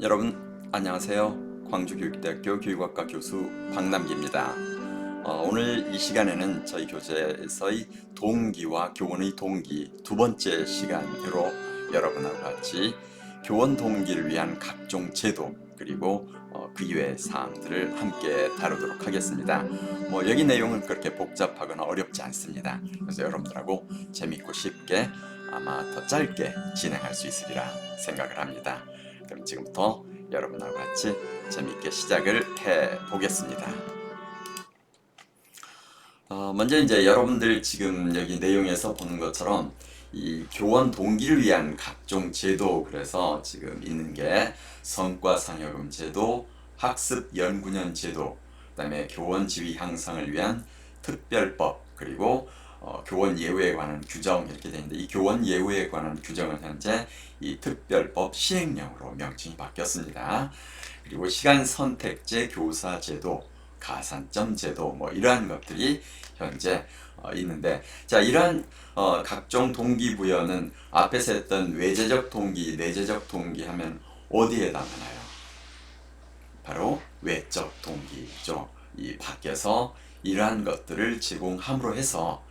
여러분 안녕하세요. 광주교육대학교 교육학과 교수 박남기입니다. 오늘 이 시간에는 저희 교재에서의 동기와 교원의 동기 두 번째 시간으로 여러분하고 같이 교원 동기를 위한 각종 제도 그리고 그 이외의 사항들을 함께 다루도록 하겠습니다. 여기 내용은 그렇게 복잡하거나 어렵지 않습니다. 그래서 여러분들하고 재밌고 쉽게 아마 더 짧게 진행할 수 있으리라 생각을 합니다. 그럼 지금부터 여러분하고 같이 재밌게 시작을 해 보겠습니다. 먼저 이제 여러분들 지금 여기 내용에서 보는 것처럼 이 교원 동기를 위한 각종 제도, 그래서 지금 있는 게 성과상여금 제도, 학습 연구년 제도, 그다음에 교원 지위 향상을 위한 특별법, 그리고 교원 예우에 관한 규정 이렇게 되는데, 이 교원 예우에 관한 규정은 현재 이 특별법 시행령으로 명칭이 바뀌었습니다. 그리고 시간 선택제 교사 제도, 가산점 제도 이러한 것들이 현재 있는데, 자, 이러한 각종 동기부여는 앞에서 했던 외재적 동기, 내재적 동기 하면 어디에 해당하나요? 바로 외적 동기죠. 이 밖에서 이러한 것들을 제공함으로 해서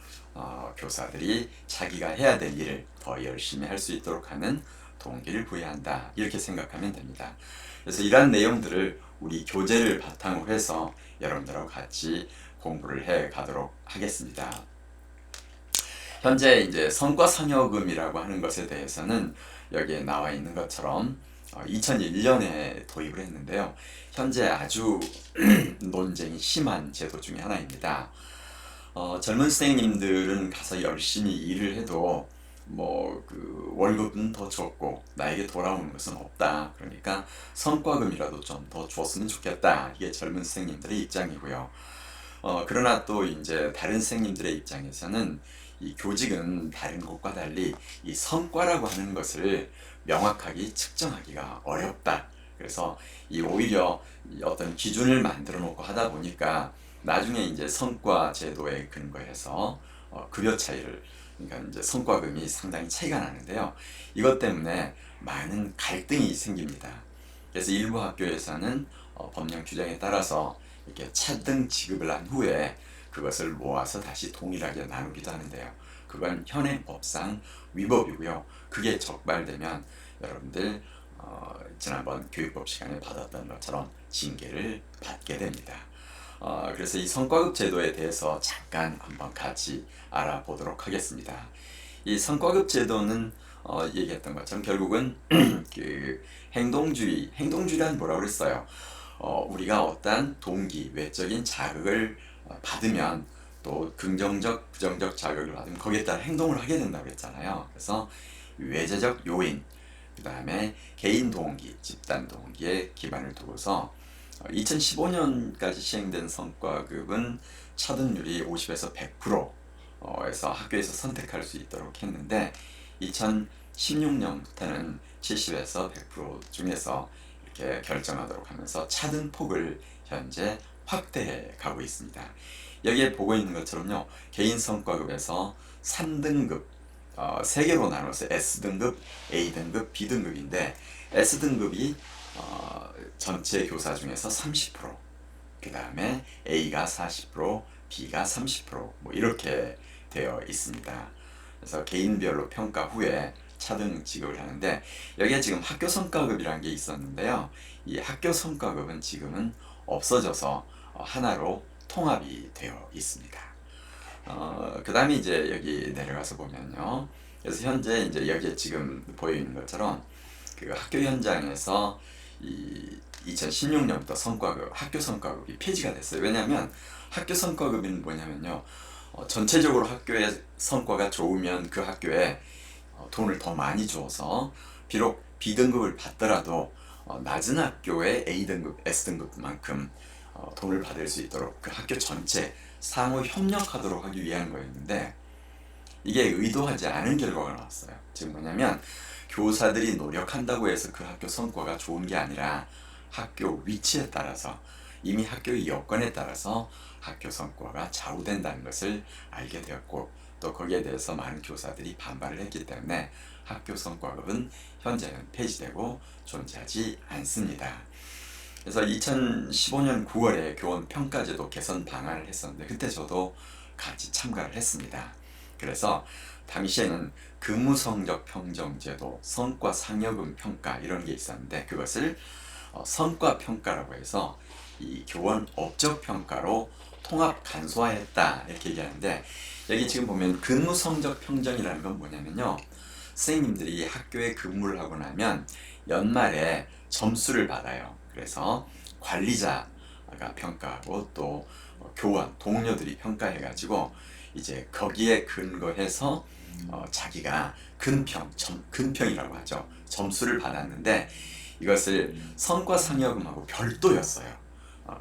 교사들이 자기가 해야 될 일을 더 열심히 할 수 있도록 하는 동기를 부여한다, 이렇게 생각하면 됩니다. 그래서 이러한 내용들을 우리 교재를 바탕으로 해서 여러분들하고 같이 공부를 해 가도록 하겠습니다. 현재 이제 성과상여금이라고 하는 것에 대해서는 여기에 나와 있는 것처럼 2001년에 도입을 했는데요. 현재 아주 논쟁이 심한 제도 중에 하나입니다. 젊은 선생님들은 가서 열심히 일을 해도 그 월급은 더 적고 나에게 돌아오는 것은 없다. 그러니까 성과금이라도 좀 더 줬으면 좋겠다. 이게 젊은 선생님들의 입장이고요. 그러나 또 이제 다른 선생님들의 입장에서는 이 교직은 다른 곳과 달리 이 성과라고 하는 것을 명확하게 측정하기가 어렵다. 그래서 이 오히려 어떤 기준을 만들어 놓고 하다 보니까 나중에 이제 성과 제도에 근거해서 급여 차이를, 그러니까 이제 성과금이 상당히 차이가 나는데요. 이것 때문에 많은 갈등이 생깁니다. 그래서 일부 학교에서는 법령 규정에 따라서 이렇게 차등 지급을 한 후에 그것을 모아서 다시 동일하게 나누기도 하는데요. 그건 현행 법상 위법이고요. 그게 적발되면 여러분들 지난번 교육법 시간에 받았던 것처럼 징계를 받게 됩니다. 그래서 이 성과급 제도에 대해서 잠깐 한번 같이 알아보도록 하겠습니다. 이 성과급 제도는 얘기했던 것처럼 결국은 그 행동주의란 뭐라고 그랬어요? 우리가 어떠한 동기, 외적인 자극을 받으면, 또 긍정적, 부정적 자극을 받으면 거기에 따라 행동을 하게 된다고 했잖아요. 그래서 외재적 요인, 그 다음에 개인 동기, 집단 동기에 기반을 두고서 2015년까지 시행된 성과급은 차등률이 50에서 100%에서 학교에서 선택할 수 있도록 했는데, 2016년부터는 70에서 100% 중에서 이렇게 결정하도록 하면서 차등폭을 현재 확대해 가고 있습니다. 여기에 보고 있는 것처럼요, 개인 성과급에서 3등급, 3개로 나눠서 S등급, A등급, B등급인데, S등급이 전체 교사 중에서 30%, 그 다음에 A가 40%, B가 30% 이렇게 되어 있습니다. 그래서 개인별로 평가 후에 차등 지급을 하는데, 여기에 지금 학교 성과급이라는 게 있었는데요. 이 학교 성과급은 지금은 없어져서 하나로 통합이 되어 있습니다. 그 다음에 이제 여기 내려가서 보면요. 그래서 현재 이제 여기에 지금 보이는 것처럼 그 학교 현장에서 이 2016년부터 학교 성과급이 폐지가 됐어요. 왜냐하면 학교 성과급은 뭐냐면요, 전체적으로 학교의 성과가 좋으면 그 학교에 돈을 더 많이 주어서 비록 B등급을 받더라도 낮은 학교의 A등급, S등급만큼 돈을 받을 수 있도록 그 학교 전체 상호 협력하도록 하기 위한 거였는데, 이게 의도하지 않은 결과가 나왔어요. 즉 뭐냐면, 교사들이 노력한다고 해서 그 학교 성과가 좋은 게 아니라 학교 위치에 따라서, 이미 학교의 여건에 따라서 학교 성과가 좌우된다는 것을 알게 되었고, 또 거기에 대해서 많은 교사들이 반발을 했기 때문에 학교 성과급은 현재는 폐지되고 존재하지 않습니다. 그래서 2015년 9월에 교원 평가제도 개선 방안을 했었는데 그때 저도 같이 참가를 했습니다. 그래서 당시에는 근무 성적 평정제도, 성과 상여금 평가 이런 게 있었는데 그것을 성과 평가라고 해서 이 교원 업적 평가로 통합 간소화했다 이렇게 얘기하는데 여기 지금 보면 근무 성적 평정이라는 건 뭐냐면요. 선생님들이 학교에 근무를 하고 나면 연말에 점수를 받아요. 그래서 관리자가 평가하고 또 교원, 동료들이 평가해가지고 이제 거기에 근거해서 자기가 근평이라고 하죠. 점수를 받았는데 이것을 성과상여금하고 별도였어요.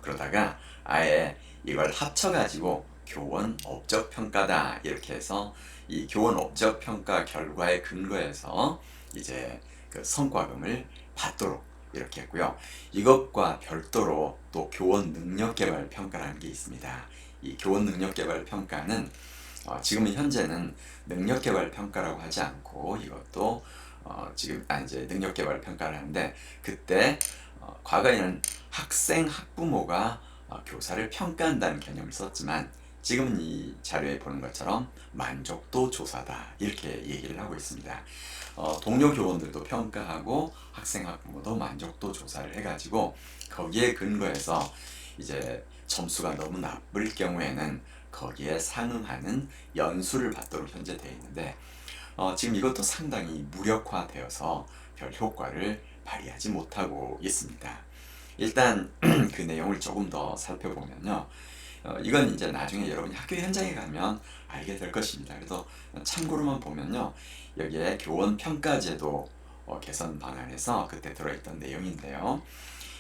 그러다가 아예 이걸 합쳐가지고 교원 업적 평가다 이렇게 해서 이 교원 업적 평가 결과에 근거해서 이제 그 성과금을 받도록 이렇게 했고요. 이것과 별도로 또 교원 능력개발 평가라는 게 있습니다. 이 교원 능력개발 평가는 지금은 현재는 능력개발 평가라고 하지 않고 이것도 지금 이제 능력개발 평가를 하는데 그때 과거에는 학생 학부모가 교사를 평가한다는 개념을 썼지만 지금은 이 자료에 보는 것처럼 만족도 조사다 이렇게 얘기를 하고 있습니다. 동료 교원들도 평가하고 학생 학부모도 만족도 조사를 해가지고 거기에 근거해서 이제 점수가 너무 나쁠 경우에는 거기에 상응하는 연수를 받도록 현재 되어 있는데 지금 이것도 상당히 무력화되어서 별 효과를 발휘하지 못하고 있습니다. 일단 그 내용을 조금 더 살펴보면요. 이건 이제 나중에 여러분이 학교 현장에 가면 알게 될 것입니다. 그래서 참고로만 보면요. 여기에 교원 평가제도 개선 방안에서 그때 들어있던 내용인데요.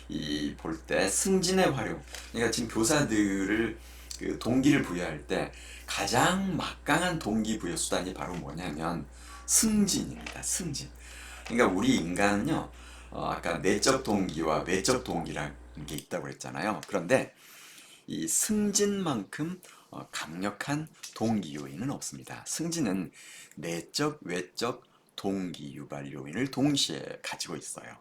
이 볼 때 승진의 활용. 그러니까 지금 교사들을 그 동기를 부여할 때 가장 막강한 동기부여 수단이 바로 뭐냐면 승진입니다. 승진. 그러니까 우리 인간은요. 아까 내적 동기와 외적 동기라는 게 있다고 했잖아요. 그런데 이 승진만큼 강력한 동기 요인은 없습니다. 승진은 내적, 외적 동기 유발 요인을 동시에 가지고 있어요.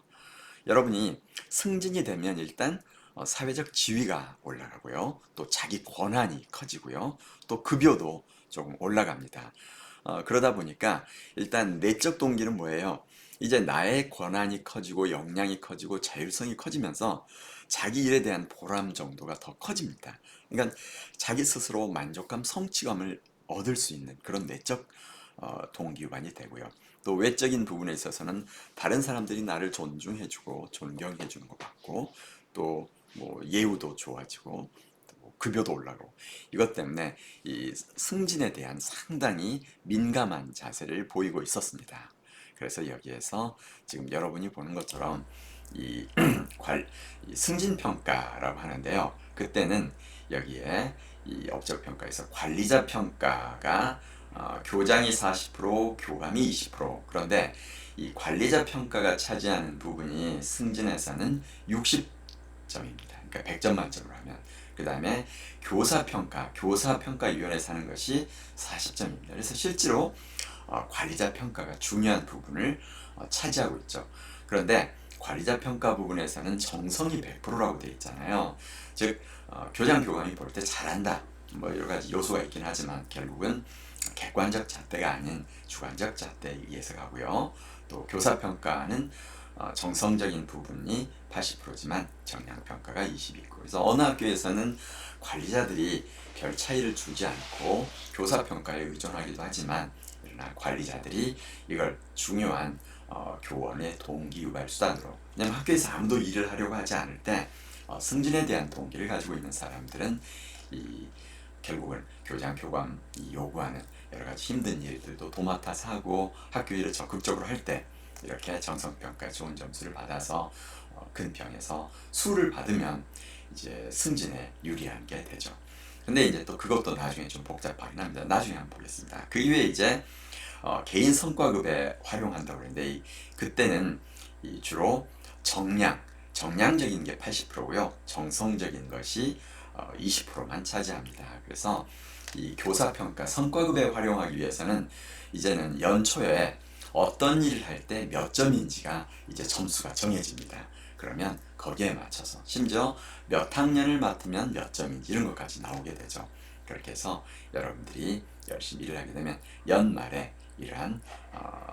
여러분이 승진이 되면 일단 사회적 지위가 올라가고요. 또 자기 권한이 커지고요. 또 급여도 조금 올라갑니다. 그러다 보니까 일단 내적 동기는 뭐예요? 이제 나의 권한이 커지고 역량이 커지고 자율성이 커지면서 자기 일에 대한 보람 정도가 더 커집니다. 그러니까 자기 스스로 만족감, 성취감을 얻을 수 있는 그런 내적 동기유발이 되고요. 또 외적인 부분에 있어서는 다른 사람들이 나를 존중해주고 존경해주는 것 같고 또 뭐 예우도 좋아지고 또 급여도 올라가고 이것 때문에 이 승진에 대한 상당히 민감한 자세를 보이고 있었습니다. 그래서 여기에서 지금 여러분이 보는 것처럼 이, 이 승진평가라고 하는데요. 그때는 여기에 이 업적평가에서 관리자 평가가 교장이 40%, 교감이 20%. 그런데 이 관리자 평가가 차지하는 부분이 승진에서는 60점입니다. 그러니까 100점 만점으로 하면. 그 다음에 교사평가위원회에서 하는 것이 40점입니다. 그래서 실제로 관리자 평가가 중요한 부분을 차지하고 있죠. 그런데 관리자 평가 부분에서는 정성이 100%라고 되어 있잖아요. 즉 교장 교감이 볼 때 잘한다. 뭐 여러 가지 요소가 있긴 하지만 결국은 객관적 잣대가 아닌 주관적 잣대에 의해서 가고요. 또 교사 평가는 정성적인 부분이 80%지만 정량 평가가 20 있고 그래서 어느 학교에서는 관리자들이 별 차이를 주지 않고 교사 평가에 의존하기도 하지만 그러나 관리자들이 이걸 중요한 교원의 동기 유발 수단으로 왜냐하면 학교에서 아무도 일을 하려고 하지 않을 때 승진에 대한 동기를 가지고 있는 사람들은 이 결국은 교장 교감이 요구하는 여러 가지 힘든 일들도 도맡아서 하고 학교 일을 적극적으로 할 때 이렇게 정성평가 좋은 점수를 받아서 근평에서 수를 받으면 이제 승진에 유리한 게 되죠. 근데 이제 또 그것도 나중에 좀 복잡하긴 합니다. 나중에 한번 보겠습니다. 그 이후에 이제 개인 성과급에 활용한다고 그랬는데 그때는 주로 정량적인 게 80%고요. 정성적인 것이 20%만 차지합니다. 그래서 이 교사평가 성과급에 활용하기 위해서는 이제는 연초에 어떤 일을 할 때 몇 점인지가 이제 점수가 정해집니다. 그러면 거기에 맞춰서 심지어 몇 학년을 맡으면 몇 점인지 이런 것까지 나오게 되죠. 그렇게 해서 여러분들이 열심히 일을 하게 되면 연말에 이러한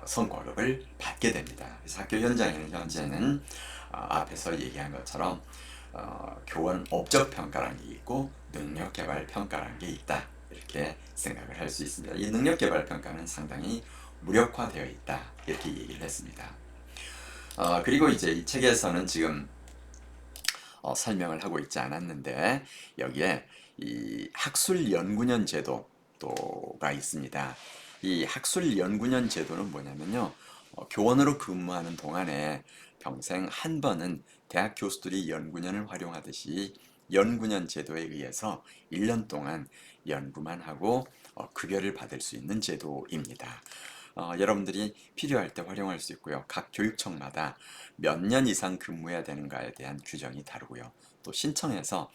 성과급을 받게 됩니다. 그래서 학교 현장에는 현재는 앞에서 얘기한 것처럼 교원 업적 평가라는 게 있고 능력 개발 평가라는 게 있다. 이렇게 생각을 할 수 있습니다. 이 능력 개발 평가는 상당히 무력화되어 있다. 이렇게 얘기를 했습니다. 그리고 이제 이 책에서는 지금 설명을 하고 있지 않았는데 여기에 이 학술 연구년 제도가 있습니다. 이 학술 연구년 제도는 뭐냐면요. 교원으로 근무하는 동안에 평생 한 번은 대학 교수들이 연구년을 활용하듯이 연구년 제도에 의해서 1년 동안 연구만 하고 급여를 받을 수 있는 제도입니다. 여러분들이 필요할 때 활용할 수 있고요. 각 교육청마다 몇 년 이상 근무해야 되는가에 대한 규정이 다르고요. 또 신청해서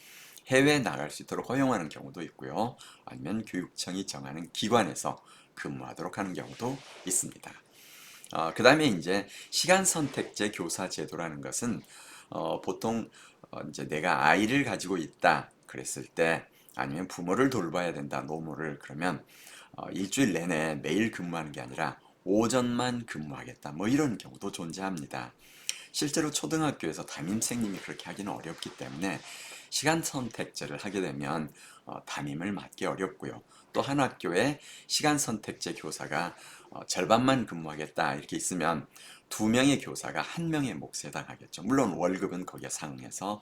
해외에 나갈 수 있도록 허용하는 경우도 있고요. 아니면 교육청이 정하는 기관에서 근무하도록 하는 경우도 있습니다. 그 다음에 이제 시간 선택제 교사 제도라는 것은 보통 이제 내가 아이를 가지고 있다 그랬을 때 아니면 부모를 돌봐야 된다 노모를 그러면 일주일 내내 매일 근무하는 게 아니라 오전만 근무하겠다 뭐 이런 경우도 존재합니다. 실제로 초등학교에서 담임선생님이 그렇게 하기는 어렵기 때문에 시간 선택제를 하게 되면 담임을 맡기 어렵고요. 또 한 학교에 시간 선택제 교사가 절반만 근무하겠다 이렇게 있으면 2명의 교사가 1명의 몫에 해당하겠죠. 물론 월급은 거기에 상응해서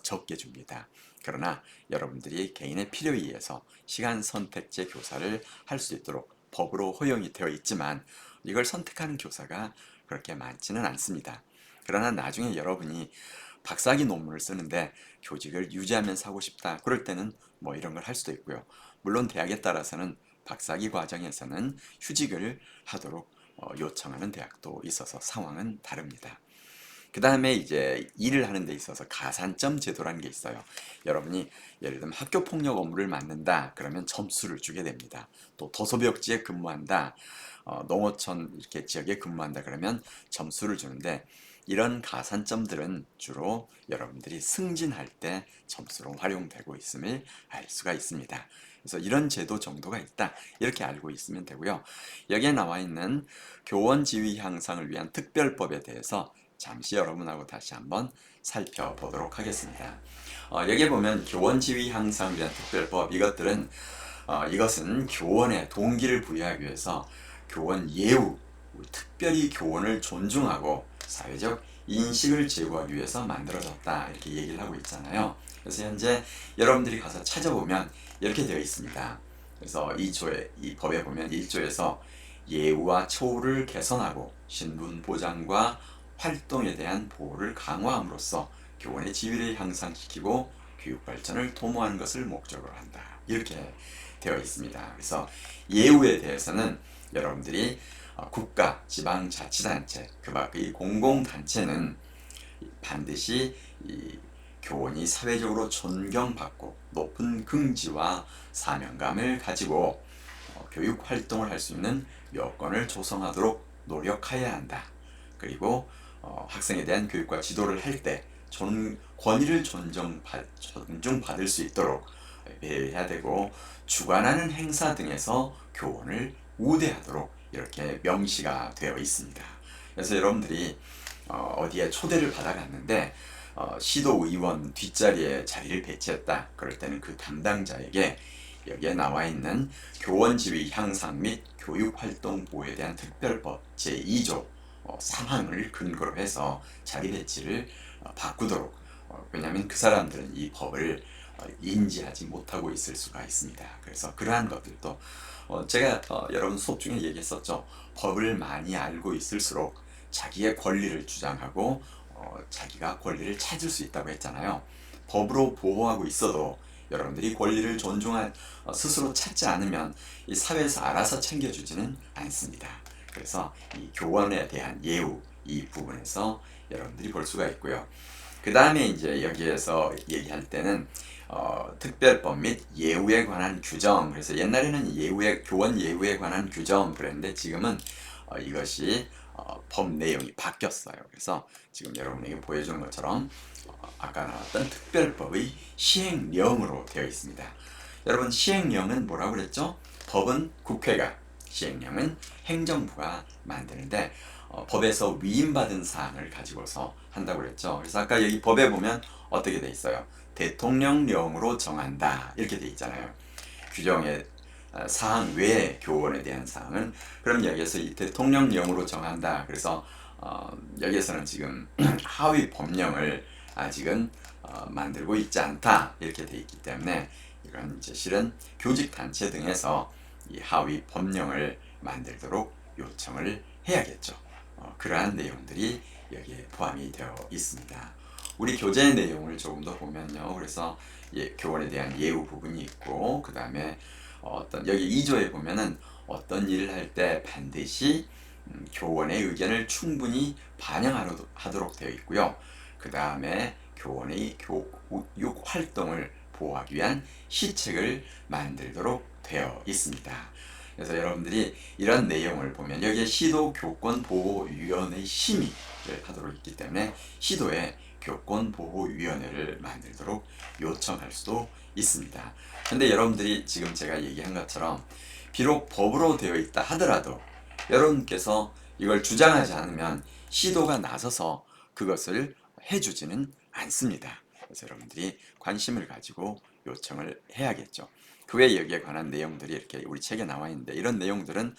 적게 줍니다. 그러나 여러분들이 개인의 필요에 의해서 시간 선택제 교사를 할 수 있도록 법으로 허용이 되어 있지만 이걸 선택하는 교사가 그렇게 많지는 않습니다. 그러나 나중에 여러분이 박사학위 논문을 쓰는데 교직을 유지하면서 하고 싶다. 그럴 때는 뭐 이런 걸 할 수도 있고요. 물론 대학에 따라서는 박사학위 과정에서는 휴직을 하도록 요청하는 대학도 있어서 상황은 다릅니다. 그 다음에 이제 일을 하는 데 있어서 가산점 제도라는 게 있어요. 여러분이 예를 들면 학교 폭력 업무를 맡는다 그러면 점수를 주게 됩니다. 또 도서벽지에 근무한다, 농어촌 이렇게 지역에 근무한다 그러면 점수를 주는데 이런 가산점들은 주로 여러분들이 승진할 때 점수로 활용되고 있음을 알 수가 있습니다. 그래서 이런 제도 정도가 있다 이렇게 알고 있으면 되고요. 여기에 나와 있는 교원 지위 향상을 위한 특별법에 대해서 잠시 여러분하고 다시 한번 살펴보도록 하겠습니다. 여기에 보면 교원 지위 향상을 위한 특별법 이것은 교원의 동기를 부여하기 위해서 교원 예우, 특별히 교원을 존중하고 사회적 인식을 제고하기 위해서 만들어졌다 이렇게 얘기를 하고 있잖아요. 그래서 현재 여러분들이 가서 찾아보면 이렇게 되어 있습니다. 그래서 이 법에 보면 1조에서 예우와 처우를 개선하고 신분 보장과 활동에 대한 보호를 강화함으로써 교원의 지위를 향상시키고 교육 발전을 도모하는 것을 목적으로 한다. 이렇게 되어 있습니다. 그래서 예우에 대해서는 여러분들이 국가, 지방자치단체, 그 밖의 공공단체는 반드시 이 교원이 사회적으로 존경받고 높은 긍지와 사명감을 가지고 교육 활동을 할 수 있는 여건을 조성하도록 노력해야 한다. 그리고 학생에 대한 교육과 지도를 할 때 권위를 존중받을 수 있도록 배려해야 되고 주관하는 행사 등에서 교원을 우대하도록 이렇게 명시가 되어 있습니다. 그래서 여러분들이 어디에 초대를 받아갔는데 시도의원 뒷자리에 자리를 배치했다. 그럴 때는 그 담당자에게 여기에 나와 있는 교원지위 향상 및 교육활동 보호에 대한 특별법 제2조 3항을 근거로 해서 자리 배치를 바꾸도록 왜냐하면 그 사람들은 이 법을 인지하지 못하고 있을 수가 있습니다. 그래서 그러한 것들도 제가 여러분 수업 중에 얘기했었죠. 법을 많이 알고 있을수록 자기의 권리를 주장하고 자기가 권리를 찾을 수 있다고 했잖아요. 법으로 보호하고 있어도 여러분들이 권리를 스스로 찾지 않으면 이 사회에서 알아서 챙겨주지는 않습니다. 그래서 이 교원에 대한 예우 이 부분에서 여러분들이 볼 수가 있고요. 그 다음에 이제 여기에서 얘기할 때는 특별법 및 예우에 관한 규정. 그래서 옛날에는 교원 예우에 관한 규정 그랬는데 지금은 이것이 법 내용이 바뀌었어요. 그래서 지금 여러분에게 보여주는 것처럼 아까 나왔던 특별법의 시행령으로 되어 있습니다. 여러분, 시행령은 뭐라고 그랬죠? 법은 국회가, 시행령은 행정부가 만드는데 법에서 위임받은 사항을 가지고서 한다고 그랬죠. 그래서 아까 여기 법에 보면 어떻게 돼 있어요? 대통령령으로 정한다 이렇게 돼 있잖아요. 규정의 사항 외에 교원에 대한 사항은, 그럼 여기에서 이 대통령령으로 정한다. 그래서 여기에서는 지금 하위 법령을 아직은 만들고 있지 않다 이렇게 돼 있기 때문에 이건 이제 실은 교직 단체 등에서 이 하위 법령을 만들도록 요청을 해야겠죠. 그러한 내용들이 여기에 포함이 되어 있습니다. 우리 교재 내용을 조금 더 보면요. 그래서 교원에 대한 예우 부분이 있고, 그 다음에 어떤 여기 2조에 보면은 어떤 일을 할 때 반드시 교원의 의견을 충분히 반영하도록 되어 있고요. 그 다음에 교원의 교육 활동을 보호하기 위한 시책을 만들도록 되어 있습니다. 그래서 여러분들이 이런 내용을 보면 여기에 시도교권보호위원회 심의를 하도록 있기 때문에 시도에 교권보호위원회를 만들도록 요청할 수도 있습니다. 근데 여러분들이 지금 제가 얘기한 것처럼 비록 법으로 되어 있다 하더라도 여러분께서 이걸 주장하지 않으면 시도가 나서서 그것을 해주지는 않습니다. 그래서 여러분들이 관심을 가지고 요청을 해야겠죠. 그 외에 여기에 관한 내용들이 이렇게 우리 책에 나와 있는데, 이런 내용들은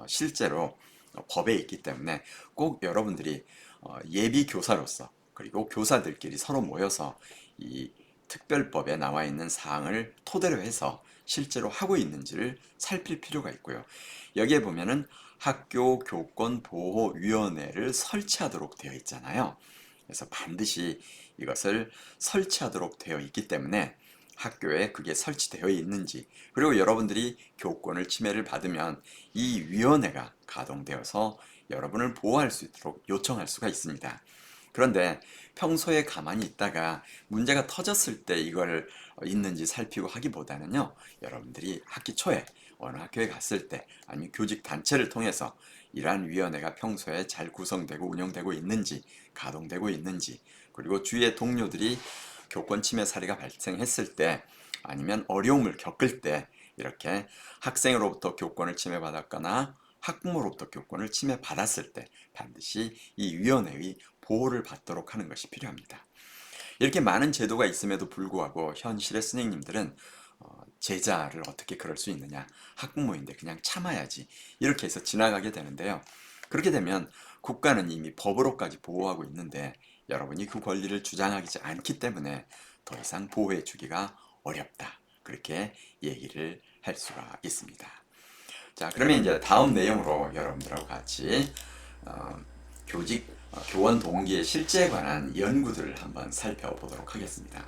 실제로 법에 있기 때문에 꼭 여러분들이 예비 교사로서, 그리고 교사들끼리 서로 모여서 이 특별법에 나와 있는 사항을 토대로 해서 실제로 하고 있는지를 살필 필요가 있고요. 여기에 보면은 학교 교권보호위원회를 설치하도록 되어 있잖아요. 그래서 반드시 이것을 설치하도록 되어 있기 때문에 학교에 그게 설치되어 있는지, 그리고 여러분들이 교권을 침해를 받으면 이 위원회가 가동되어서 여러분을 보호할 수 있도록 요청할 수가 있습니다. 그런데 평소에 가만히 있다가 문제가 터졌을 때 이걸 있는지 살피고 하기보다는요, 여러분들이 학기 초에 어느 학교에 갔을 때, 아니면 교직 단체를 통해서 이러한 위원회가 평소에 잘 구성되고 운영되고 있는지, 가동되고 있는지, 그리고 주위의 동료들이 교권 침해 사례가 발생했을 때, 아니면 어려움을 겪을 때, 이렇게 학생으로부터 교권을 침해받았거나 학부모로부터 교권을 침해받았을 때 반드시 이 위원회의 보호를 받도록 하는 것이 필요합니다. 이렇게 많은 제도가 있음에도 불구하고 현실의 선생님들은 제자를 어떻게 그럴 수 있느냐, 학부모인데 그냥 참아야지, 이렇게 해서 지나가게 되는데요. 그렇게 되면 국가는 이미 법으로까지 보호하고 있는데 여러분이 그 권리를 주장하지 않기 때문에 더 이상 보호해 주기가 어렵다, 그렇게 얘기를 할 수가 있습니다. 자, 그러면 이제 다음 내용으로 여러분들하고 같이 교원 동기의 실제에 관한 연구들을 한번 살펴보도록 하겠습니다.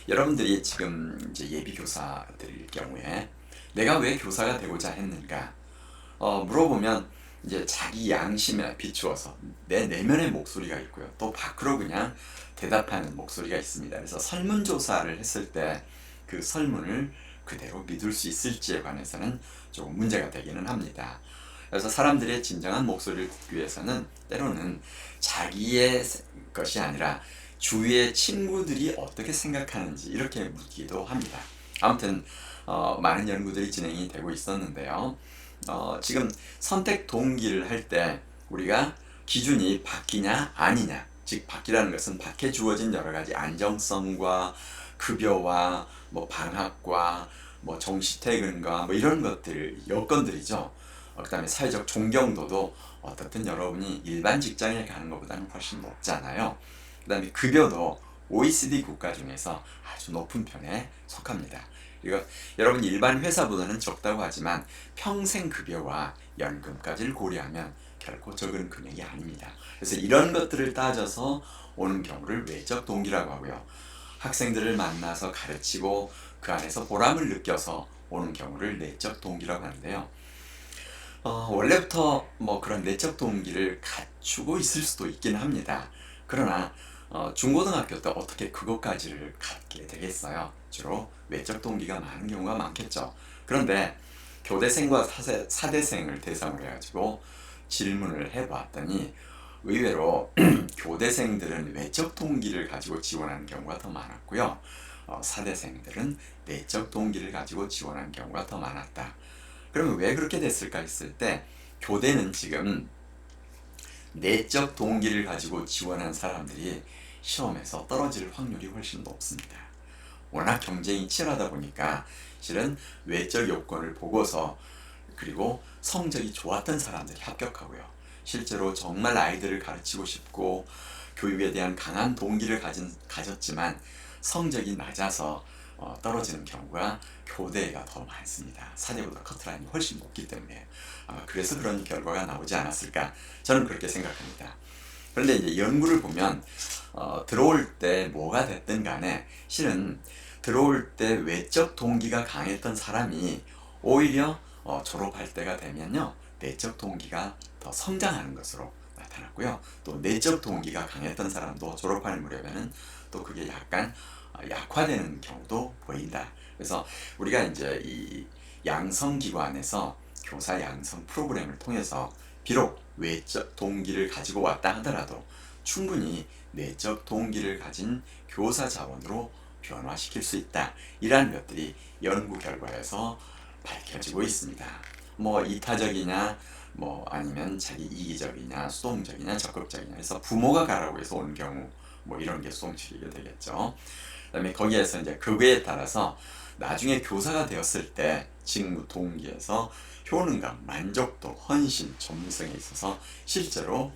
여러분들이 지금 이제 예비 교사들일 경우에 내가 왜 교사가 되고자 했는가 물어보면 이제 자기 양심에 비추어서 내 내면의 목소리가 있고요. 또 밖으로 그냥 대답하는 목소리가 있습니다. 그래서 설문조사를 했을 때 그 설문을 그대로 믿을 수 있을지에 관해서는 조금 문제가 되기는 합니다. 그래서 사람들의 진정한 목소리를 듣기 위해서는 때로는 자기의 것이 아니라 주위의 친구들이 어떻게 생각하는지 이렇게 묻기도 합니다. 아무튼 많은 연구들이 진행이 되고 있었는데요. 지금 선택 동기를 할 때 우리가 기준이 바뀌냐 아니냐, 즉 바뀌라는 것은 밖에 주어진 여러 가지 안정성과 급여와 뭐 방학과 뭐 정시퇴근과 뭐 이런 것들, 여건들이죠. 그 다음에 사회적 존경도도 어떻든 여러분이 일반 직장에 가는 것보다는 훨씬 높잖아요. 그 다음에 급여도 OECD 국가 중에서 아주 높은 편에 속합니다. 그리고 여러분 일반 회사보다는 적다고 하지만 평생 급여와 연금까지를 고려하면 결코 적은 금액이 아닙니다. 그래서 이런 것들을 따져서 오는 경우를 외적 동기라고 하고요. 학생들을 만나서 가르치고 그 안에서 보람을 느껴서 오는 경우를 내적 동기라고 하는데요. 원래부터 뭐 그런 내적 동기를 갖추고 있을 수도 있긴 합니다. 그러나 중고등학교 때 어떻게 그것까지를 갖게 되겠어요? 주로 외적 동기가 많은 경우가 많겠죠. 그런데 교대생과 사대생을 대상으로 해가지고 질문을 해봤더니 의외로 교대생들은 외적 동기를 가지고 지원하는 경우가 더 많았고요. 사대생들은 내적 동기를 가지고 지원하는 경우가 더 많았다. 그러면 왜 그렇게 됐을까 했을 때 교대는 지금 내적 동기를 가지고 지원한 사람들이 시험에서 떨어질 확률이 훨씬 높습니다. 워낙 경쟁이 치열하다 보니까 실은 외적 요건을 보고서 그리고 성적이 좋았던 사람들이 합격하고요. 실제로 정말 아이들을 가르치고 싶고 교육에 대한 강한 동기를 가졌지만 성적이 낮아서 떨어지는 경우가 교대가 더 많습니다. 사대보다 커트라인이 훨씬 높기 때문에 그래서 그런 결과가 나오지 않았을까 저는 그렇게 생각합니다. 그런데 이제 연구를 보면 들어올 때 뭐가 됐든 간에 실은 들어올 때 외적 동기가 강했던 사람이 오히려 졸업할 때가 되면요 내적 동기가 더 성장하는 것으로 나타났고요. 또 내적 동기가 강했던 사람도 졸업하는 무렵에는 또 그게 약간 약화되는 경우도 보인다. 그래서 우리가 이제 이 양성기관에서 교사 양성 프로그램을 통해서 비록 외적 동기를 가지고 왔다 하더라도 충분히 내적 동기를 가진 교사 자원으로 변화시킬 수 있다. 이러한 것들이 연구 결과에서 밝혀지고 있습니다. 뭐 이타적이냐 뭐 아니면 자기 이기적이냐 수동적이냐 적극적이냐 해서 부모가 가라고 해서 온 경우 뭐 이런 게 수동적이게 되겠죠. 그다음에 거기에서 이제 그거에 따라서 나중에 교사가 되었을 때 직무 동기에서 효능감, 만족도, 헌신, 전문성에 있어서 실제로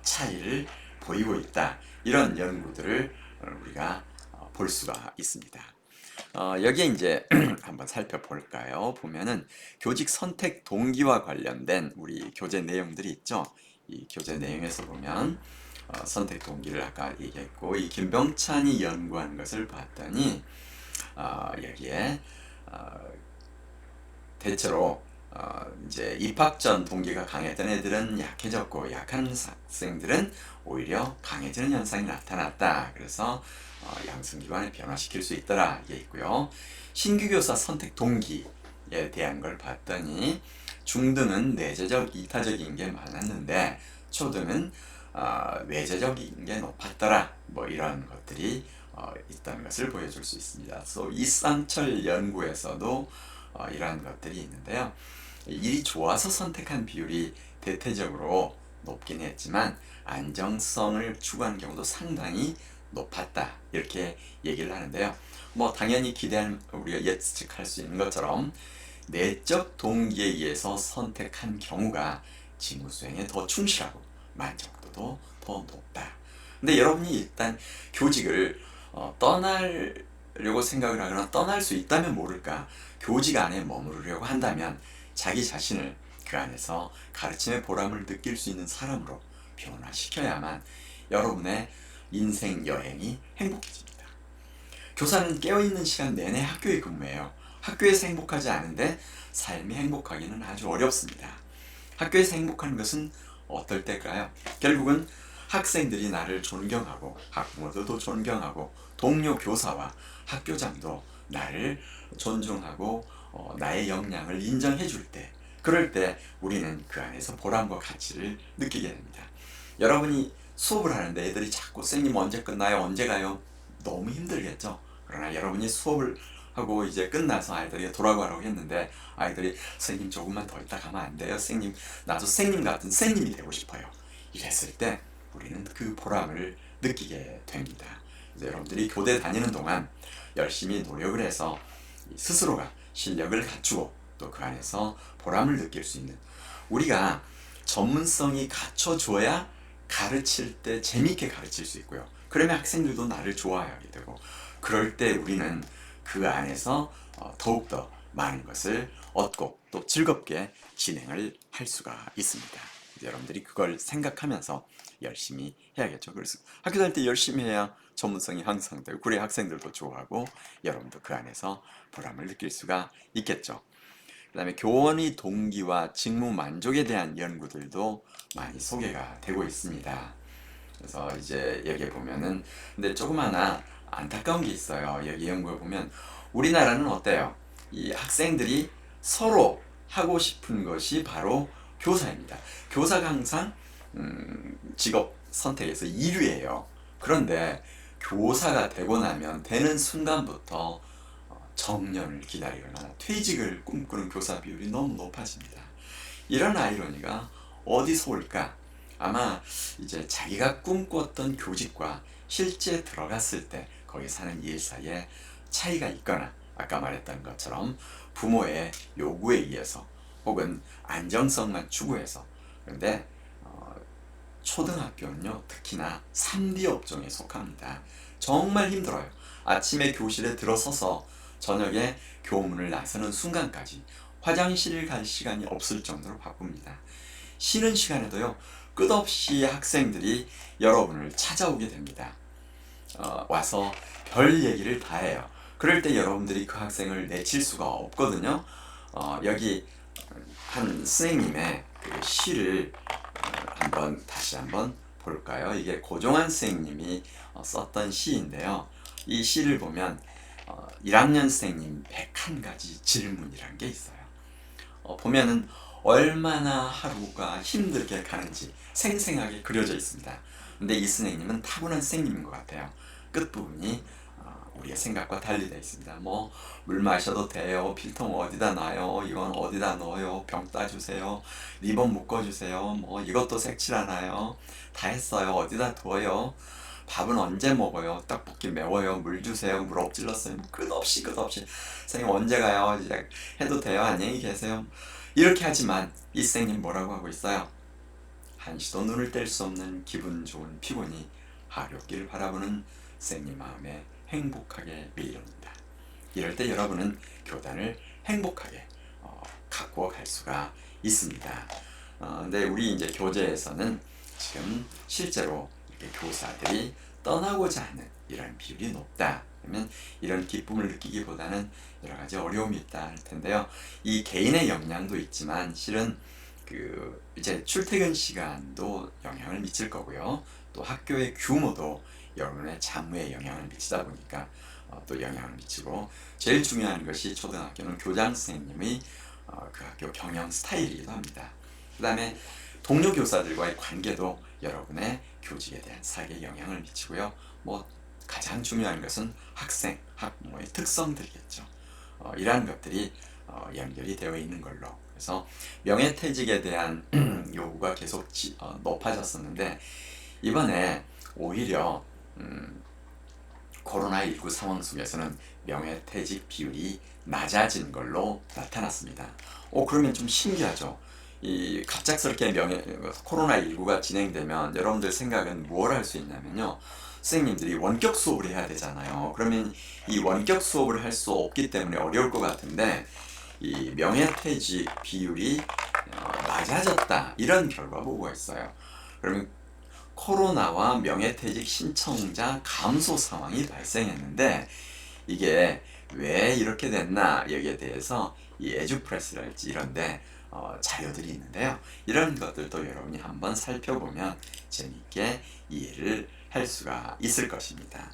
차이를 보이고 있다. 이런 연구들을 우리가 볼 수가 있습니다. 여기에 이제 한번 살펴볼까요? 보면은 교직 선택 동기와 관련된 우리 교재 내용들이 있죠. 이 교재 내용에서 보면 선택 동기를 아까 얘기했고 이 김병찬이 연구한 것을 봤더니 여기에 대체로 이제 입학 전 동기가 강했던 애들은 약해졌고 약한 학생들은 오히려 강해지는 현상이 나타났다. 그래서 양성기관을 변화시킬 수 있더라 이게 있고요. 신규 교사 선택 동기에 대한 걸 봤더니 중등은 내재적 이타적인 게 많았는데 초등은 외재적인 게 높았더라. 뭐 이런 것들이 있다는 것을 보여줄 수 있습니다. 또 이상철 연구에서도 이러한 것들이 있는데요. 일이 좋아서 선택한 비율이 대체적으로 높긴 했지만 안정성을 추구하는 경우도 상당히 높았다 이렇게 얘기를 하는데요. 뭐 당연히 우리가 예측할 수 있는 것처럼 내적 동기에 의해서 선택한 경우가 직무 수행에 더 충실하고 만족도도 더 높다. 근데 여러분이 일단 교직을 떠나려고 생각을 하거나 떠날 수 있다면 모를까 교직 안에 머무르려고 한다면 자기 자신을 그 안에서 가르침의 보람을 느낄 수 있는 사람으로 변화시켜야만 여러분의 인생 여행이 행복해집니다. 교사는 깨어있는 시간 내내 학교에 근무해요. 학교에서 행복하지 않은데 삶이 행복하기는 아주 어렵습니다. 학교에서 행복한 것은 어떨 때일까요? 결국은 학생들이 나를 존경하고 학부모들도 존경하고 동료 교사와 학교장도 나를 존중하고 나의 역량을 인정해 줄 때 그럴 때 우리는 그 안에서 보람과 가치를 느끼게 됩니다. 여러분이 수업을 하는데 애들이 자꾸 선생님 언제 끝나요? 언제 가요? 너무 힘들겠죠? 그러나 여러분이 수업을 하고 이제 끝나서 아이들이 돌아가라고 했는데 아이들이 선생님 조금만 더 있다 가면 안 돼요? 선생님 나도 선생님 같은 선생님이 되고 싶어요. 이랬을 때 우리는 그 보람을 느끼게 됩니다. 그래서 여러분들이 교대 다니는 동안 열심히 노력을 해서 스스로가 실력을 갖추고 또 그 안에서 보람을 느낄 수 있는 우리가 전문성이 갖춰줘야 가르칠 때 재미있게 가르칠 수 있고요. 그러면 학생들도 나를 좋아하게 되고 그럴 때 우리는 그 안에서 더욱더 많은 것을 얻고 또 즐겁게 진행을 할 수가 있습니다. 여러분들이 그걸 생각하면서 열심히 해야겠죠. 그래서 학교 다닐 때 열심히 해야 전문성이 향상되고 그래 학생들도 좋아하고 여러분도 그 안에서 보람을 느낄 수가 있겠죠. 그 다음에 교원의 동기와 직무 만족에 대한 연구들도 많이 소개가 되고 있습니다. 그래서 이제 여기에 보면은 근데 조금 하나 안타까운 게 있어요. 여기 연구에 보면 우리나라는 어때요? 이 학생들이 서로 하고 싶은 것이 바로 교사입니다. 교사가 항상 직업 선택에서 1위예요. 그런데 교사가 되고 나면 되는 순간부터 정년을 기다리거나 퇴직을 꿈꾸는 교사 비율이 너무 높아집니다. 이런 아이러니가 어디서 올까? 아마 이제 자기가 꿈꿨던 교직과 실제 들어갔을 때 거기 사는 일 사이에 차이가 있거나 아까 말했던 것처럼 부모의 요구에 의해서 혹은 안정성만 추구해서. 그런데 초등학교는요 특히나 3D 업종에 속합니다. 정말 힘들어요. 아침에 교실에 들어서서 저녁에 교문을 나서는 순간까지 화장실 갈 시간이 없을 정도로 바쁩니다. 쉬는 시간에도요 끝없이 학생들이 여러분을 찾아오게 됩니다. 와서 별 얘기를 다 해요. 그럴 때 여러분들이 그 학생을 내칠 수가 없거든요. 여기 한 선생님의 그 시를 다시 한번 볼까요? 이게 고종환 선생님이 썼던 시인데요. 이 시를 보면 1학년 선생님 101가지 질문이라는 게 있어요. 보면은 얼마나 하루가 힘들게 가는지 생생하게 그려져 있습니다. 근데 이 선생님은 타고난 선생님인 것 같아요. 끝부분이 우리의 생각과 달리 되어 있습니다. 뭐 물 마셔도 돼요. 필통 어디다 놔요. 이건 어디다 넣어요. 병 따주세요. 리본 묶어주세요. 뭐 이것도 색칠하나요. 다 했어요. 어디다 둬요. 밥은 언제 먹어요? 떡볶이 매워요. 물 주세요. 물 엎질렀어요. 끝없이 선생님 언제 가요? 이제 해도 돼요. 안녕히 계세요. 이렇게 하지만 이 선생님 뭐라고 하고 있어요? 한시도 눈을 뗄 수 없는 기분 좋은 피곤이 하루길 바라보는 선생님 마음에 행복하게 밀립니다. 이럴 때 여러분은 교단을 행복하게 갖고 갈 수가 있습니다. 근데 우리 이제 교재에서는 지금 실제로 이렇게 교사들이 떠나고자 하는 이런 비율이 높다. 그러면 이런 기쁨을 느끼기보다는 여러 가지 어려움이 있다 할 텐데요. 이 개인의 역량도 있지만 실은 그 이제 출퇴근 시간도 영향을 미칠 거고요. 또 학교의 규모도 여러분의 잡무에 영향을 미치다 보니까 또 영향을 미치고, 제일 중요한 것이 초등학교는 교장 선생님의 그 학교 경영 스타일이기도 합니다. 그 다음에 동료 교사들과의 관계도 여러분의 교직에 대한 사기에 영향을 미치고요. 뭐 가장 중요한 것은 학생, 학부모의 특성들이겠죠. 이러한 것들이 연결이 되어 있는 걸로. 그래서 명예퇴직에 대한 요구가 계속 높아졌었는데 이번에 오히려 코로나19 상황 속에서는 명예퇴직 비율이 낮아진 걸로 나타났습니다. 그러면 좀 신기하죠. 이 갑작스럽게 코로나19가 진행되면 여러분들 생각은 뭘 할 수 있냐면요. 선생님들이 원격 수업을 해야 되잖아요. 그러면 이 원격 수업을 할 수 없기 때문에 어려울 것 같은데 이 명예퇴직 비율이 낮아졌다 이런 결과 보고가 있어요. 그러면 코로나와 명예퇴직 신청자 감소 상황이 발생했는데 이게 왜 이렇게 됐나 여기에 대해서 이 에듀프레스랄지 이런데 자료들이 있는데요. 이런 것들도 여러분이 한번 살펴보면 재미있게 이해를 할 수가 있을 것입니다.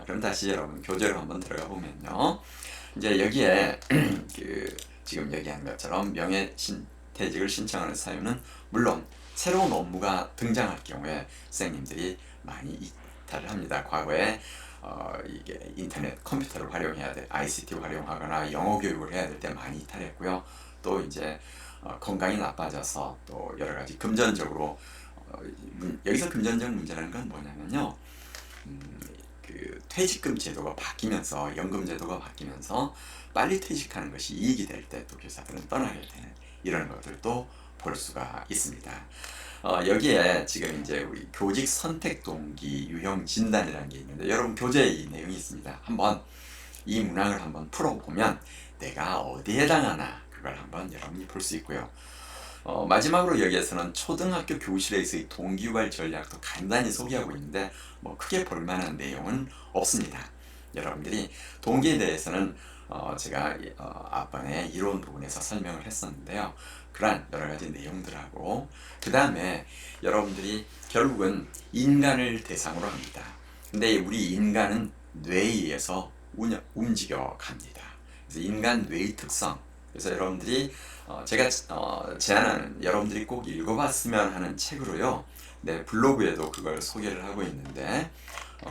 그럼 다시 여러분 교재로 한번 들어가 보면요. 이제 여기에 지금 얘기한 것처럼 명예퇴직을 신청하는 사유는 물론 새로운 업무가 등장할 경우에 선생님들이 많이 이탈을 합니다. 과거에 이게 인터넷 컴퓨터를 활용해야 돼, ICT 활용하거나 영어 교육을 해야 될 때 많이 이탈했고요. 또 이제 건강이 나빠져서 또 여러 가지 금전적으로 여기서 금전적 문제라는 건 뭐냐면요. 그 퇴직금 제도가 바뀌면서 연금 제도가 바뀌면서 빨리 퇴직하는 것이 이익이 될 때 또 교사들은 떠나게 되는 이런 것들도 볼 수가 있습니다. 여기에 지금 이제 우리 교직 선택 동기 유형 진단이라는 게 있는데 여러분 교재에 이 내용이 있습니다. 한번 이 문항을 한번 풀어보면 내가 어디에 해당하나 그걸 한번 여러분이 볼 수 있고요. 마지막으로 여기에서는 초등학교 교실에서의 동기유발 전략도 간단히 소개하고 있는데 뭐 크게 볼만한 내용은 없습니다. 여러분들이 동기에 대해서는 제가 앞번에 이론 부분에서 설명을 했었는데요. 그러한 여러 가지 내용들하고 그 다음에 여러분들이 결국은 인간을 대상으로 합니다. 근데 우리 인간은 뇌에 의해서 움직여 갑니다. 그래서 인간 뇌의 특성, 그래서 여러분들이 제가 제안하는 여러분들이 꼭 읽어봤으면 하는 책으로요. 내 블로그에도 그걸 소개를 하고 있는데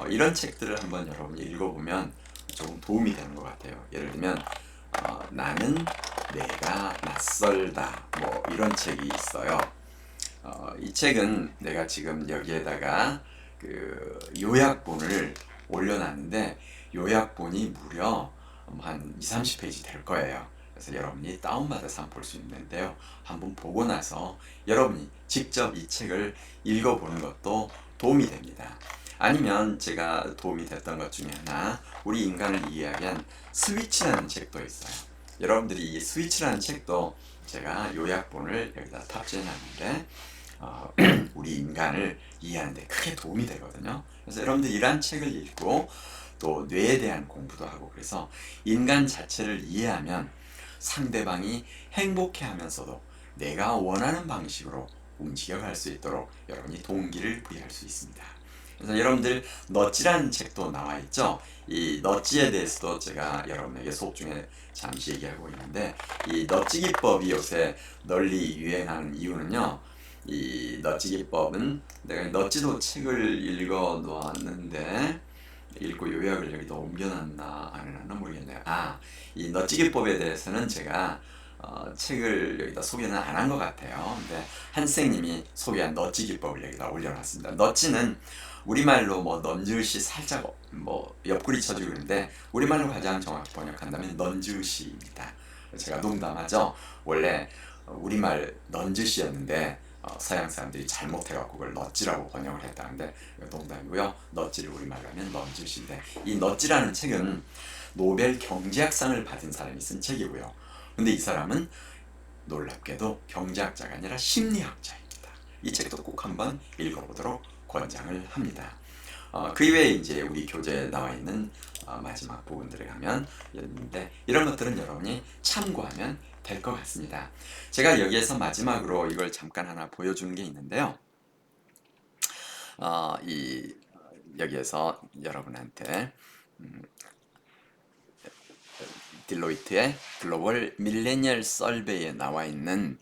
이런 책들을 한번 여러분이 읽어보면 조금 도움이 되는 것 같아요. 예를 들면 나는 내가 낯설다 뭐 이런 책이 있어요. 이 책은 내가 지금 여기에다가 그 요약본을 올려놨는데 요약본이 무려 한 2, 30페이지 될 거예요. 그래서 여러분이 다운받아서 한번 볼 수 있는데요. 한번 보고 나서 여러분이 직접 이 책을 읽어보는 것도 도움이 됩니다. 아니면 제가 도움이 됐던 것 중에 하나, 우리 인간을 이해하기 위한 스위치라는 책도 있어요. 여러분들이 이 스위치라는 책도 제가 요약본을 여기다 탑재해놨는데 우리 인간을 이해하는 데 크게 도움이 되거든요. 그래서 여러분들 이러한 책을 읽고 또 뇌에 대한 공부도 하고, 그래서 인간 자체를 이해하면 상대방이 행복해하면서도 내가 원하는 방식으로 움직여갈 수 있도록 여러분이 동기를 부여할 수 있습니다. 그래서 여러분들 넛지라는 책도 나와 있죠. 이 넛지에 대해서도 제가 여러분에게 수업 중에 잠시 얘기하고 있는데, 이 넛지 기법이 요새 널리 유행하는 이유는요, 이 넛지 기법은 내가 넛지도 책을 읽어 놓았는데 읽고 요약을 여기다 옮겨놨나 안 해놨나 모르겠네요. 이 넛지 기법에 대해서는 제가 책을 여기다 소개는 안 한 것 같아요. 근데 한 선생님이 소개한 넛지 기법을 여기다 올려놨습니다. 넛지는 우리말로 뭐 넌지시 살짝 뭐 옆구리 쳐주고 그러는데 우리말로 가장 정확히 번역한다면 넌지시입니다. 제가 농담하죠. 원래 우리말 넌지시였는데 서양 사람들이 잘못해갖고 그걸 넛지라고 번역을 했다는데 농담이고요. 넛지를 우리말로 하면 넌지시인데, 이 넛지라는 책은 노벨 경제학상을 받은 사람이 쓴 책이고요. 근데 이 사람은 놀랍게도 경제학자가 아니라 심리학자입니다. 이 책도 꼭 한번 읽어보도록 권장을 합니다. 그 이외에 이제 우리 교재에 나와 있는 마지막 부분들에 가면 있는데, 이런 것들은 여러분이 참고하면 될 것 같습니다. 제가 여기에서 마지막으로 이걸 잠깐 하나 보여주는 게 있는데요. 여기에서 여러분한테 딜로이트의 글로벌 밀레니얼 설베이에 나와 있는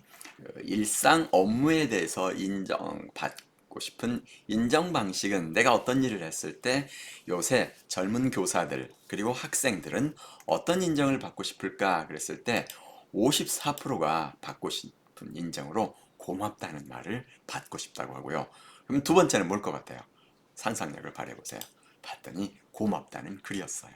일상 업무에 대해서 인정받고 싶은 인정 방식은, 내가 어떤 일을 했을 때 요새 젊은 교사들 그리고 학생들은 어떤 인정을 받고 싶을까 그랬을 때 54%가 받고 싶은 인정으로 고맙다는 말을 받고 싶다고 하고요. 그럼 두 번째는 뭘 것 같아요? 상상력을 발휘해보세요. 봤더니 고맙다는 글이었어요.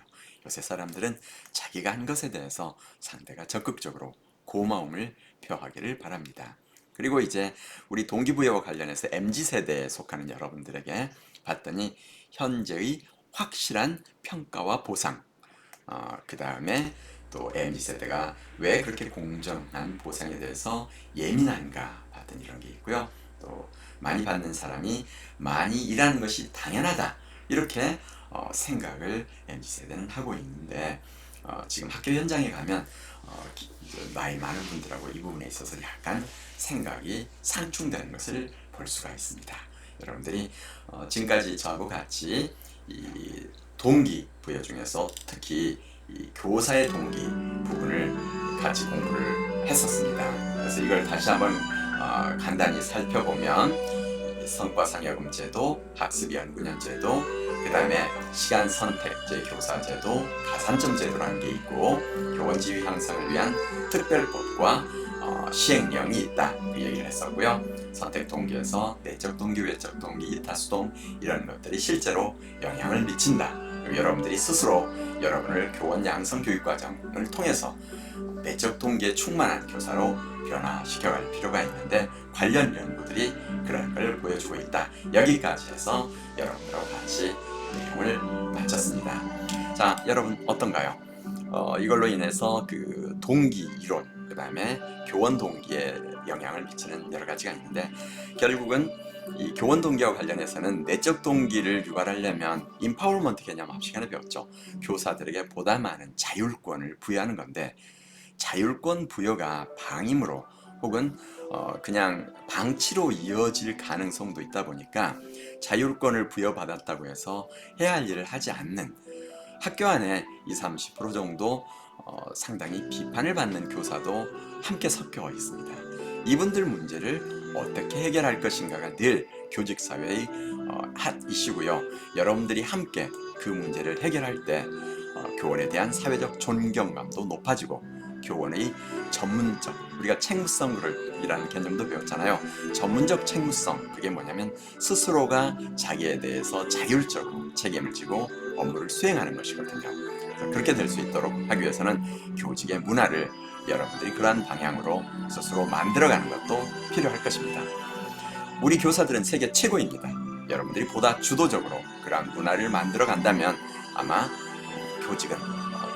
요새 사람들은 자기가 한 것에 대해서 상대가 적극적으로 고마움을 표하기를 바랍니다. 그리고 이제 우리 동기부여와 관련해서 MZ세대에 속하는 여러분들에게 봤더니 현재의 확실한 평가와 보상, 그 다음에 또 MZ세대가 왜 그렇게 공정한 보상에 대해서 예민한가 봤더니 이런 게 있고요. 또 많이 받는 사람이 많이 일하는 것이 당연하다, 이렇게 생각을 MZ세대는 하고 있는데, 지금 학교 현장에 가면 나이 많은 분들하고 이 부분에 있어서 약간 생각이 상충되는 것을 볼 수가 있습니다. 여러분들이 지금까지 저하고 같이 이 동기부여 중에서 특히 이 교사의 동기 부분을 같이 공부를 했었습니다. 그래서 이걸 다시 한번 간단히 살펴보면 성과상여금제도, 학습연구년제도, 그 다음에 시간선택제 교사제도, 가산점제도라는 게 있고, 교원지휘 향상을 위한 특별법과 시행령이 있다, 그 얘기를 했었고요. 선택동기에서 내적 동기, 외적 동기, 이타수동 이런 것들이 실제로 영향을 미친다. 그리고 여러분들이 스스로 여러분을 교원 양성 교육과정을 통해서 내적 동기에 충만한 교사로 변화시켜갈 필요가 있는데, 관련 연구들이 그런 걸 보여주고 있다. 여기까지 해서 여러분들하고 같이 내용을 마쳤습니다. 자, 여러분 어떤가요? 이걸로 인해서 그 동기 이론, 그 다음에 교원 동기에 영향을 미치는 여러 가지가 있는데, 결국은 이 교원 동기와 관련해서는 내적 동기를 유발하려면 인파워먼트 개념 앞 시간에 배웠죠. 교사들에게 보다 많은 자율권을 부여하는 건데, 자율권 부여가 방임으로 혹은 그냥 방치로 이어질 가능성도 있다 보니까, 자율권을 부여받았다고 해서 해야 할 일을 하지 않는, 학교 안에 20, 30% 정도 상당히 비판을 받는 교사도 함께 섞여 있습니다. 이분들 문제를 어떻게 해결할 것인가가 늘 교직사회의 핫 이슈고요. 여러분들이 함께 그 문제를 해결할 때 교원에 대한 사회적 존경감도 높아지고 교원의 전문적, 우리가 책무성이라는 개념도 배웠잖아요. 전문적 책무성, 그게 뭐냐면 스스로가 자기에 대해서 자율적으로 책임을 지고 업무를 수행하는 것이거든요. 그래서 그렇게 될 수 있도록 하기 위해서는 교직의 문화를 여러분들이 그러한 방향으로 스스로 만들어가는 것도 필요할 것입니다. 우리 교사들은 세계 최고입니다. 여러분들이 보다 주도적으로 그러한 문화를 만들어 간다면 아마 교직은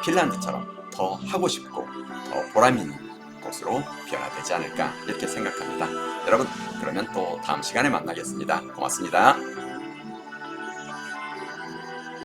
핀란드처럼 더 하고 싶고 더 보람 있는 곳으로 변화되지 않을까 이렇게 생각합니다. 여러분, 그러면 또 다음 시간에 만나겠습니다. 고맙습니다.